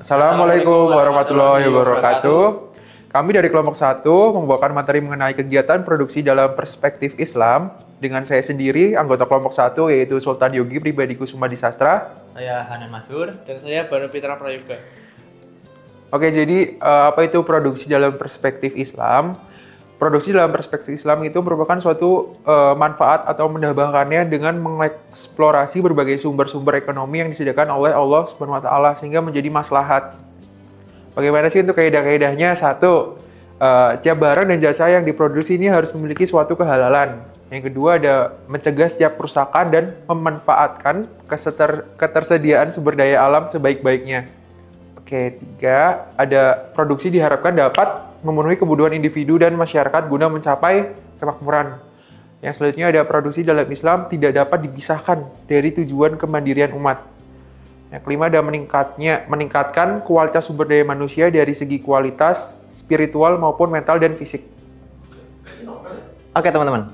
Assalamualaikum warahmatullahi wabarakatuh. Kami dari kelompok 1 membawakan materi mengenai kegiatan produksi dalam perspektif Islam dengan saya sendiri, anggota kelompok 1 yaitu Sultan Yogi Pribadi Kusuma Disastra. Saya Hanan Masur. Dan saya Banu Fitra Prayoga. Oke, jadi apa itu produksi dalam perspektif Islam? Produksi dalam perspektif Islam itu merupakan suatu manfaat atau mendambakannya dengan mengeksplorasi berbagai sumber-sumber ekonomi yang disediakan oleh Allah Subhanahu wa taala sehingga menjadi maslahat. Bagaimana sih untuk kaidah-kaidahnya? Satu, setiap barang dan jasa yang diproduksi ini harus memiliki suatu kehalalan. Yang kedua ada mencegah setiap kerusakan dan memanfaatkan ketersediaan sumber daya alam sebaik-baiknya. Oke, 3, ada produksi diharapkan dapat memenuhi kebutuhan individu dan masyarakat guna mencapai kemakmuran. Yang selanjutnya ada produksi dalam Islam tidak dapat dipisahkan dari tujuan kemandirian umat. Yang kelima ada meningkatkan kualitas sumber daya manusia dari segi kualitas, spiritual maupun mental dan fisik. Oke teman-teman,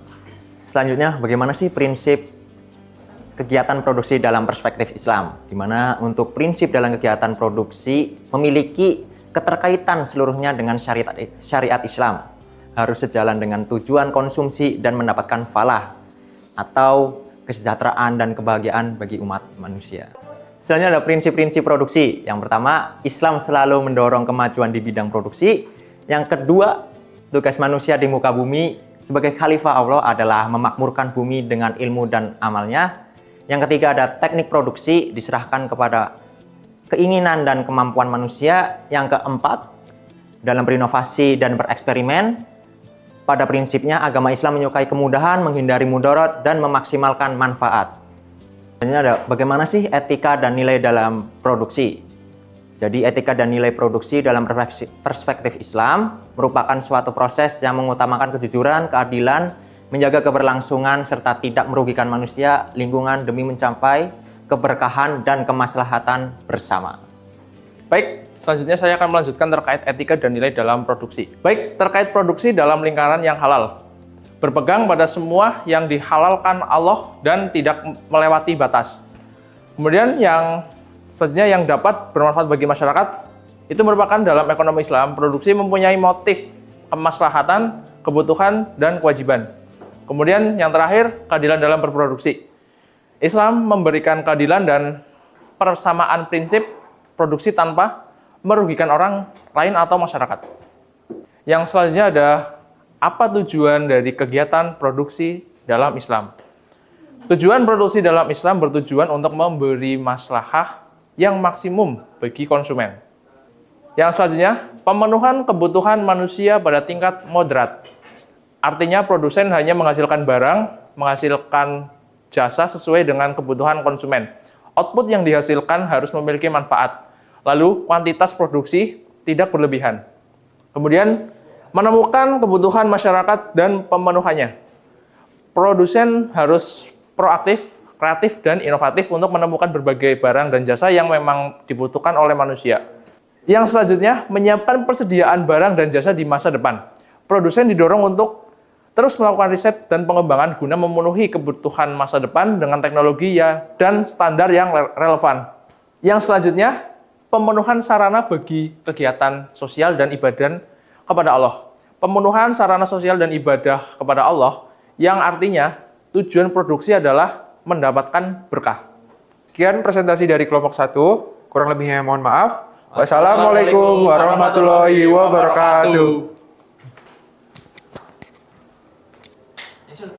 selanjutnya bagaimana sih prinsip kegiatan produksi dalam perspektif Islam? Di mana untuk prinsip dalam kegiatan produksi memiliki keterkaitan seluruhnya dengan syariat Islam. Harus sejalan dengan tujuan konsumsi dan mendapatkan falah atau kesejahteraan dan kebahagiaan bagi umat manusia. Selanjutnya ada prinsip-prinsip produksi. Yang pertama, Islam selalu mendorong kemajuan di bidang produksi. Yang kedua, tugas manusia di muka bumi sebagai khalifah Allah adalah memakmurkan bumi dengan ilmu dan amalnya. Yang ketiga ada teknik produksi diserahkan kepada keinginan dan kemampuan manusia. Yang keempat, dalam berinovasi dan bereksperimen. Pada prinsipnya agama Islam menyukai kemudahan, menghindari mudarat, dan memaksimalkan manfaat. Ini ada bagaimana sih etika dan nilai dalam produksi. Jadi etika dan nilai produksi dalam perspektif Islam merupakan suatu proses yang mengutamakan kejujuran, keadilan, menjaga keberlangsungan, serta tidak merugikan manusia, lingkungan demi mencapai keberkahan dan kemaslahatan bersama. Baik, selanjutnya saya akan melanjutkan terkait etika dan nilai dalam produksi. Baik, terkait produksi dalam lingkaran yang halal. Berpegang pada semua yang dihalalkan Allah dan tidak melewati batas. Kemudian yang selanjutnya yang dapat bermanfaat bagi masyarakat, itu merupakan dalam ekonomi Islam, produksi mempunyai motif kemaslahatan, kebutuhan, dan kewajiban. Kemudian yang terakhir, keadilan dalam berproduksi. Islam memberikan keadilan dan persamaan prinsip produksi tanpa merugikan orang lain atau masyarakat. Yang selanjutnya ada apa tujuan dari kegiatan produksi dalam Islam? Tujuan produksi dalam Islam bertujuan untuk memberi maslahah yang maksimum bagi konsumen. Yang selanjutnya, pemenuhan kebutuhan manusia pada tingkat moderat. Artinya produsen hanya menghasilkan barang, menghasilkan jasa sesuai dengan kebutuhan konsumen. Output yang dihasilkan harus memiliki manfaat. Lalu kuantitas produksi tidak berlebihan. Kemudian menemukan kebutuhan masyarakat dan pemenuhannya. Produsen harus proaktif, kreatif, dan inovatif untuk menemukan berbagai barang dan jasa yang memang dibutuhkan oleh manusia. Yang selanjutnya, menyiapkan persediaan barang dan jasa di masa depan. Produsen didorong untuk terus melakukan riset dan pengembangan guna memenuhi kebutuhan masa depan dengan teknologi dan standar yang relevan. Yang selanjutnya, pemenuhan sarana bagi kegiatan sosial dan ibadah kepada Allah. Pemenuhan sarana sosial dan ibadah kepada Allah yang artinya tujuan produksi adalah mendapatkan berkah. Sekian presentasi dari kelompok 1, kurang lebihnya mohon maaf. Wassalamualaikum warahmatullahi wabarakatuh.